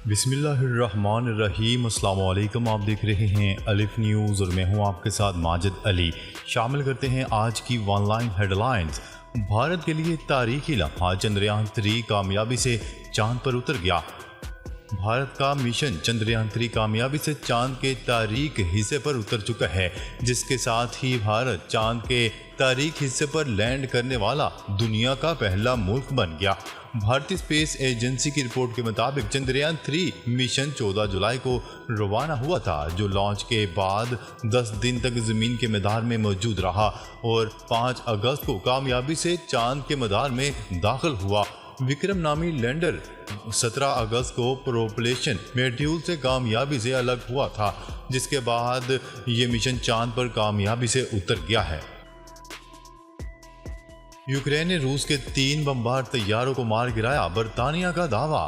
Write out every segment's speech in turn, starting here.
बिस्मिल्लाहिर्रहमानिर्रहीम। अस्सलाम वालेकुम। आप देख रहे हैं अलिफ न्यूज़ और मैं हूं आपके साथ माजिद अली। शामिल करते हैं आज की ऑनलाइन हेडलाइंस। भारत के लिए तारीखी लम्हा, चंद्रयान 3 कामयाबी से चांद पर उतर गया। भारत का मिशन चंद्रयान 3 कामयाबी से चांद के तारीख हिस्से पर उतर चुका है, जिसके साथ ही भारत चांद के तारीख हिस्से पर लैंड करने वाला दुनिया का पहला मुल्क बन गया। भारतीय स्पेस एजेंसी की रिपोर्ट के मुताबिक चंद्रयान 3 मिशन 14 जुलाई को रवाना हुआ था, जो लॉन्च के बाद 10 दिन तक जमीन के मदार में मौजूद रहा और 5 अगस्त को कामयाबी से चांद के मदार में दाखिल हुआ। विक्रम नामी लैंडर 17 अगस्त को प्रोपल्शन मॉड्यूल से कामयाबी से अलग हुआ था, जिसके बाद ये मिशन चांद पर कामयाबी से उतर गया है। यूक्रेन ने रूस के 3 बमबार तैयारों को मार गिराया, बरतानिया का दावा।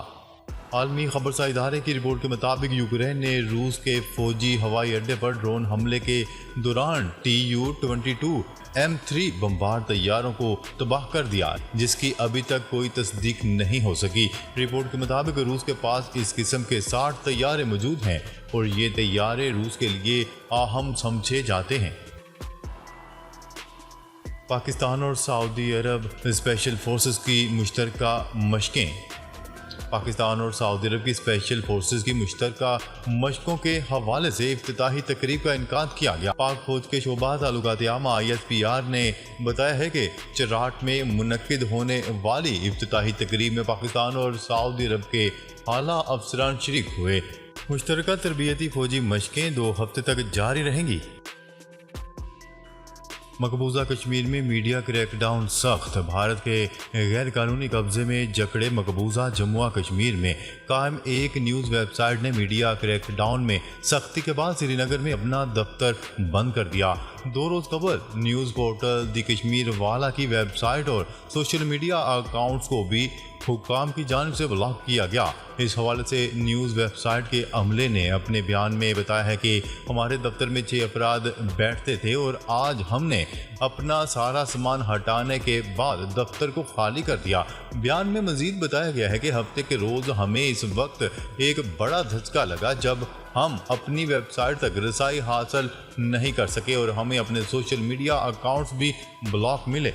आलमी खबरसा इदारे की रिपोर्ट के मुताबिक यूक्रेन ने रूस के फौजी हवाई अड्डे पर ड्रोन हमले के दौरान Tu-22 M3 बमबार तैयारों को तबाह कर दिया, जिसकी अभी तक कोई तस्दीक नहीं हो सकी। रिपोर्ट के मुताबिक रूस के पास इस किस्म के 60 तैयारे मौजूद हैं और ये तैयारे रूस के लिए अहम समझे जाते हैं। पाकिस्तान और सऊदी अरब स्पेशल फोर्सेस की मुश्तरका मशकें। पाकिस्तान और सऊदी अरब की स्पेशल फोर्सेस की मुश्तरका मशकों के हवाले से इफ्तिताही तकरीब का इनकाद किया गया। पाक फौज के शोबा ताल्लुकात आमा ISPR ने बताया है कि चराट में मुनक्किद होने वाली इफ्तिताही तकरीब में पाकिस्तान और सऊदी अरब के आला अफसरान शरीक हुए। मुश्तरका तरबियती फौजी मशकें 2 हफ्ते तक जारी रहेंगी। मकबूजा कश्मीर में मीडिया क्रैकडाउन सख्त। भारत के गैर कानूनी कब्जे में जकड़े मकबूजा जम्मू कश्मीर में कायम एक न्यूज़ वेबसाइट ने मीडिया क्रैकडाउन में सख्ती के बाद श्रीनगर में अपना दफ्तर बंद कर दिया। 2 रोज़ कबल न्यूज़ पोर्टल दी कश्मीर वाला की वेबसाइट और सोशल मीडिया अकाउंट्स को भी हुक्काम की जानिब से ब्लॉक किया गया। इस हवाले से न्यूज़ वेबसाइट के अमले ने अपने बयान में बताया है कि हमारे दफ्तर में 6 अफराद बैठते थे और आज हमने अपना सारा सामान हटाने के बाद दफ्तर को खाली कर दिया। बयान में मजीद बताया गया है कि हफ्ते के रोज़ हमें इस वक्त एक बड़ा धचका लगा जब हम अपनी वेबसाइट तक रसाई हासिल नहीं कर सके और हमें अपने सोशल मीडिया अकाउंट्स भी ब्लॉक मिले।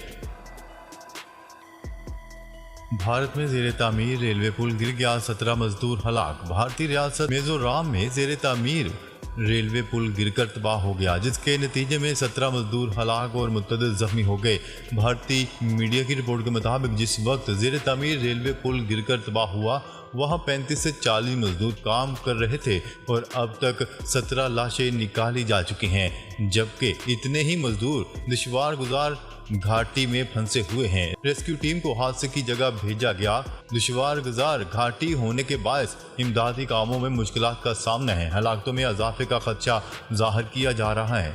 भारत में ज़ेरे तामीर रेलवे पुल गिर गया, 17 मजदूर हलाक। भारतीय रियासत मिजोरम में ज़ेरे तामीर रेलवे पुल गिरकर तबाह हो गया, जिसके नतीजे में 17 मजदूर हलाक और मुतअद्दिद जख्मी हो गए। भारतीय मीडिया की रिपोर्ट के मुताबिक जिस वक्त ज़ेरे तामीर रेलवे पुल गिरकर तबाह हुआ, वहाँ 35 से 40 मजदूर काम कर रहे थे और अब तक 17 लाशें निकाली जा चुकी हैं, जबकि इतने ही मजदूर दुश्वार गुजार घाटी में फंसे हुए हैं। रेस्क्यू टीम को हादसे की जगह भेजा गया। दुश्वार गुजार घाटी होने के बायस इमदादी कामों में मुश्किलात का सामना है। हलाकतों में इजाफे का खदशा जाहिर किया जा रहा है।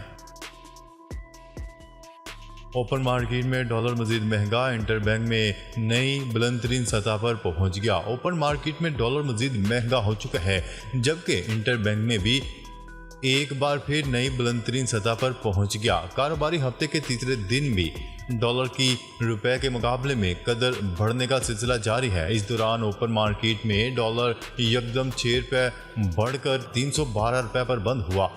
ओपन मार्केट में डॉलर मजीद महंगा, इंटरबैंक में नई बुलंद तरीन सतह पर पहुंच गया। ओपन मार्केट में डॉलर मजीद महंगा हो चुका है, जबकि इंटरबैंक में भी एक बार फिर नई बुलंद तरीन सतह पर पहुंच गया। कारोबारी हफ्ते के तीसरे दिन भी डॉलर की रुपए के मुकाबले में कदर बढ़ने का सिलसिला जारी है। इस दौरान ओपन मार्केट में डॉलर यकदम 6 रुपये बढ़कर 312 रुपये पर बंद हुआ।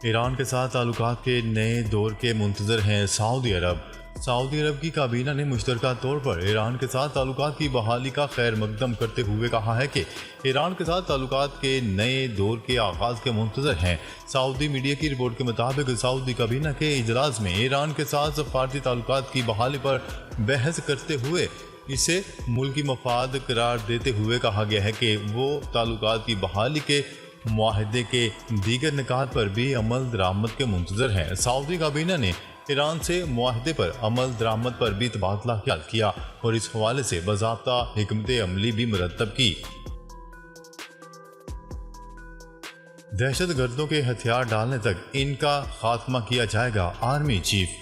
ईरान के साथ ताल्लुकात के नए दौर के मुंतजर हैं सऊदी अरब। सऊदी अरब की काबीना ने मुश्तरका तौर पर ईरान के साथ ताल्लुकात की बहाली का खैर मकदम करते हुए कहा है कि ईरान के साथ ताल्लुकात के नए दौर के आगाज़ के मुंतजर हैं। सऊदी मीडिया की रिपोर्ट के मुताबिक सऊदी काबीना के इजलास में ईरान के साथ सफारती ताल्लुकात की बहाली पर बहस करते हुए इसे मुल्की मफाद करार देते हुए कहा गया है कि वो ताल्लुकात की बहाली के मुआहदे के दीगर निकात पर भी अमल दरामद के मुंतजर हैं। सऊदी काबीना ने ईरान से मुआहदे पर अमल दरामद पर भी तबादला ख्याल किया और इस हवाले से बाज़ाब्ता हिकमत अमली भी मुरतब की। दहशत गर्दों के हथियार डालने तक इनका खात्मा किया जाएगा। Army chief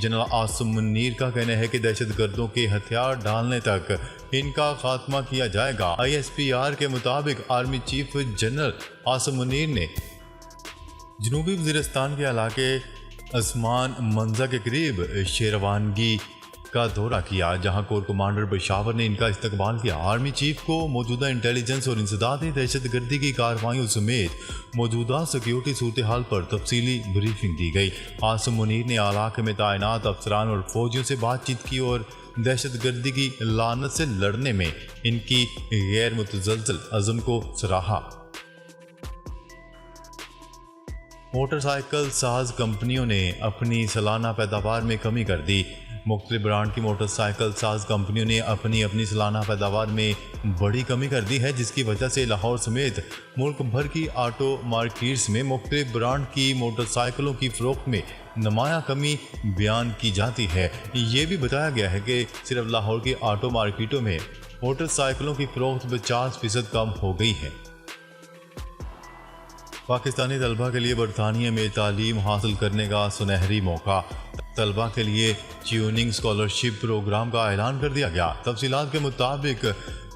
general Asim Munir का कहना है कि दहशत गर्दों के हथियार डालने तक इनका खात्मा किया जाएगा। ISPR के मुताबिक army chief general Asim Munir ने जनूबी वज़ीरिस्तान के इलाके आसमान मंजा के करीब शेरवानगी का दौरा किया, जहां कोर कमांडर पेशावर ने इनका इस्तकबाल किया। आर्मी चीफ को मौजूदा इंटेलिजेंस और इंसदादी दहशतगर्दी की कार्रवाइयों समेत मौजूदा सिक्योरिटी सूरत हाल पर तफसीली ब्रीफिंग दी गई। आसिम मुनीर ने इलाके में तैनात अफसरान और फौजियों से बातचीत की और दहशतगर्दी की लानत से लड़ने में इनकी गैर मुतज़लज़ल अज़म को सराहा। मोटरसाइकिल साज कंपनियों ने अपनी सालाना पैदावार में कमी कर दी। मुख्तलिफ ब्रांड की मोटरसाइकिल साज कंपनियों ने अपनी सालाना पैदावार में बड़ी कमी कर दी है, जिसकी वजह से लाहौर समेत मुल्क भर की ऑटो मार्केट्स में मुख्तलिफ ब्रांड की मोटरसाइकिलों की फ़रोख्त में नुमाया कमी बयान की जाती है। ये भी बताया गया है कि सिर्फ लाहौर की ऑटो मार्केटों में मोटरसाइकिलों की फ़रोख्त 50% कम हो गई है। पाकिस्तानी तलबा के लिए बरतानिया में तालीम हासिल करने का सुनहरी मौका। तलबा के लिए ट्यूनिंग स्कॉलरशिप प्रोग्राम का ऐलान कर दिया गया। तफसीलात के मुताबिक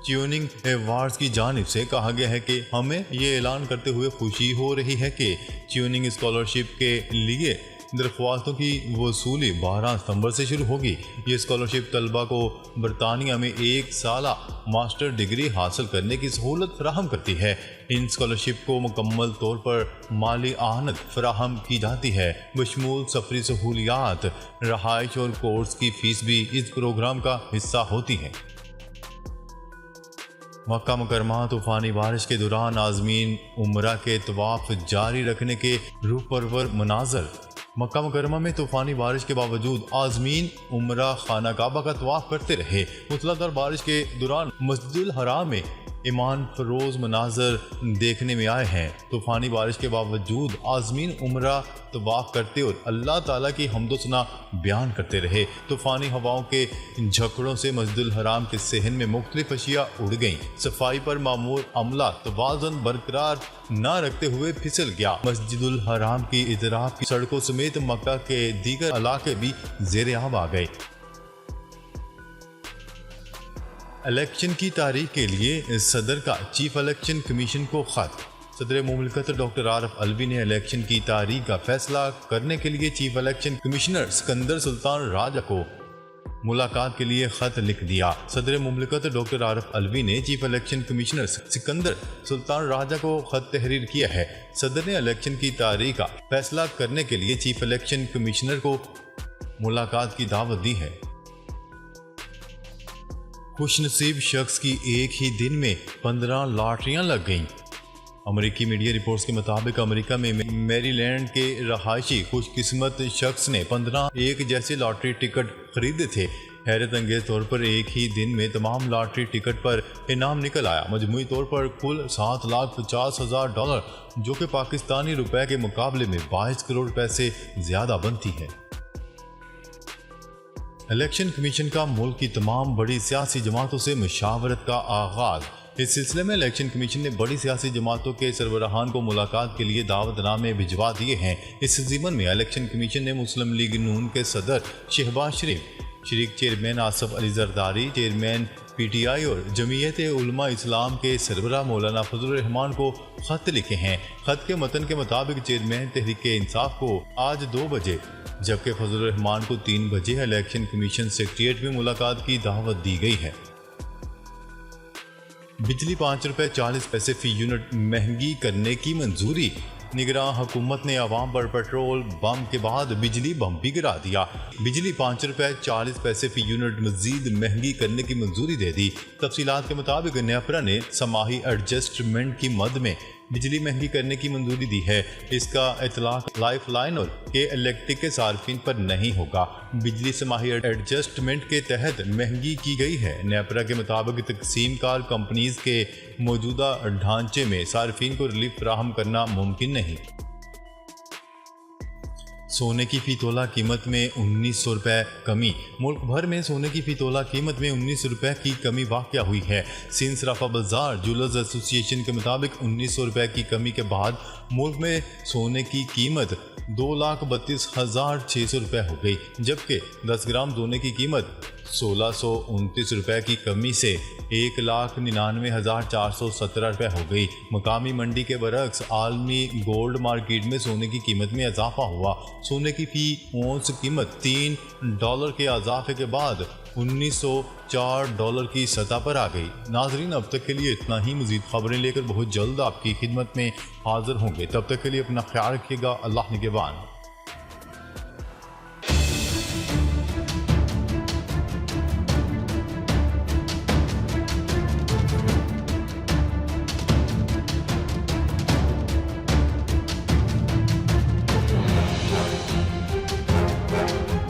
ट्यूनिंग अवार्ड्स की जानिब से कहा गया है कि हमें ये ऐलान करते हुए खुशी हो रही है कि ट्यूनिंग स्कॉलरशिप के लिए दरख्वास्तों की वसूली 12 सितंबर से शुरू होगी। ये स्कॉलरशिप तलबा को बरतानिया में 1 साला मास्टर डिग्री हासिल करने की सहूलत फराहम करती है। इन स्कॉलरशिप को मुकम्मल तौर पर माली आनत फराहम की जाती है, बशमूल सफरी सहूलियात, रहाइश और कोर्स की फ़ीस भी इस प्रोग्राम का हिस्सा होती है। मक्का मुकरमा तूफ़ानी बारिश के दौरान आज़मीन उम्रा के तवाफ़ जारी रखने के रूह परवर मनाजर। मक्का मुकरमा में तूफ़ानी बारिश के बावजूद आज़मीन उम्रा खाना काबा का तवाफ़ करते रहे। मूसलाधार बारिश के दौरान मस्जिदुल हराम में ईमान फरोज मनाजर देखने में आए हैं। तूफ़ानी बारिश के बावजूद आज़मीन उम्रा तवाफ़ करते और अल्लाह ताला की हम्दो-सना बयान करते रहे। तूफ़ानी हवाओं के झकड़ों से मस्जिदुल हराम के सहन में मुख्तलिफ अशिया उड़ गईं। सफाई पर मामूर अमला तवाज़ुन बरकरार न रखते हुए फिसल गया। मस्जिदुल हराम की इतराफ की सड़कों समेत मक्का के दीगर इलाके भी ज़ेर आब आ गए। इलेक्शन की तारीख के लिए सदर का चीफ इलेक्शन कमीशन को खत। सदर मुमलिकत डॉक्टर आरिफ अलवी ने इलेक्शन की तारीख का फैसला करने के लिए chief election commissioner Sikandar Sultan Raja को मुलाकात के लिए खत लिख दिया। सदर मुमलिकत डॉक्टर आरिफ अलवी ने chief election commissioner Sikandar Sultan Raja को खत तहरीर किया है। सदर ने इलेक्शन की तारीख का फैसला करने के लिए चीफ इलेक्शन कमिश्नर को मुलाकात की दावत दी है। खुशनसीब शख्स की एक ही दिन में 15 लॉटरियां लग गईं। अमेरिकी मीडिया रिपोर्ट्स के मुताबिक अमेरिका में मैरीलैंड के रहायशी खुशकिस्मत शख्स ने 15 एक जैसे लॉटरी टिकट खरीदे थे। हैरत अंगेज तौर पर एक ही दिन में तमाम लॉटरी टिकट पर इनाम निकल आया। मजमूई तौर पर कुल $7,50,000, जो कि पाकिस्तानी रुपए के मुकाबले में 22 करोड़ रुपए से ज़्यादा बनती है। इलेक्शन कमीशन का मुल्क की तमाम बड़ी सियासी जमातों से मुशावरत का आगाज। इस सिलसिले में इलेक्शन कमीशन ने बड़ी सियासी जमातों के सरबराहान को मुलाकात के लिए दावतनामे भिजवा दिए हैं। इस ज़िमन में इलेक्शन कमीशन ने मुस्लिम लीग नून के सदर शहबाज शरीफ, शरीक chairman Asaf Ali Zardari, chairman PTI और जमीयत उलमा इस्लाम के सरबराह मौलाना फजलुर रहमान को खत लिखे हैं। खत के मतन के मुताबिक चेयरमैन तहरीक इंसाफ को आज 2 बजे जबकि फजलुर रहमान को 3 बजे इलेक्शन कमीशन सेक्रेटेरिएट में मुलाकात की दावत दी गई है। बिजली ₹5.40 फी यूनिट महंगी करने की मंजूरी। निगरान हुकूमत ने आवाम पर पेट्रोल बम के बाद बिजली बम भी गिरा दिया। बिजली ₹5.40 फी यूनिट मजीद महंगी करने की मंजूरी दे दी। तफसीलात के मुताबिक नेपरा ने समाही एडजस्टमेंट की मद में बिजली महंगी करने की मंजूरी दी है। इसका इतलाक लाइफ लाइन और के इलेक्ट्रिक के सार्फिन पर नहीं होगा। बिजली समाही एडजस्टमेंट के तहत महंगी की गई है। नेपरा के मुताबिक तकसीम कार कंपनीज के मौजूदा ढांचे में सार्फिन को रिलीफ फराहम करना मुमकिन नहीं। सोने की फी तोला कीमत में 1900 रुपये कमी। मुल्क भर में सोने की फी तोला कीमत में 1900 रुपये की कमी वाक़या हुई है। सिंध सराफा बाजार ज्वेलर्स एसोसिएशन के मुताबिक 1900 रुपये की कमी के बाद मुल्क में सोने की कीमत 2,32,600 रुपये हो गई, जबकि 10 ग्राम सोने की कीमत 1629 की कमी से 1,99,417 रुपये हो गई। मकामी मंडी के बरक्स आलमी गोल्ड मार्केट में सोने की कीमत में इजाफा हुआ। सोने की फी औंस कीमत $3 के इजाफे के बाद $1904 की सतह पर आ गई। नाजरीन, अब तक के लिए इतना ही। मजीद खबरें लेकर बहुत जल्द आपकी खिदमत में हाजिर होंगे। तब तक के लिए अपना ख्याल रखिएगा। अल्लाह निगहबान।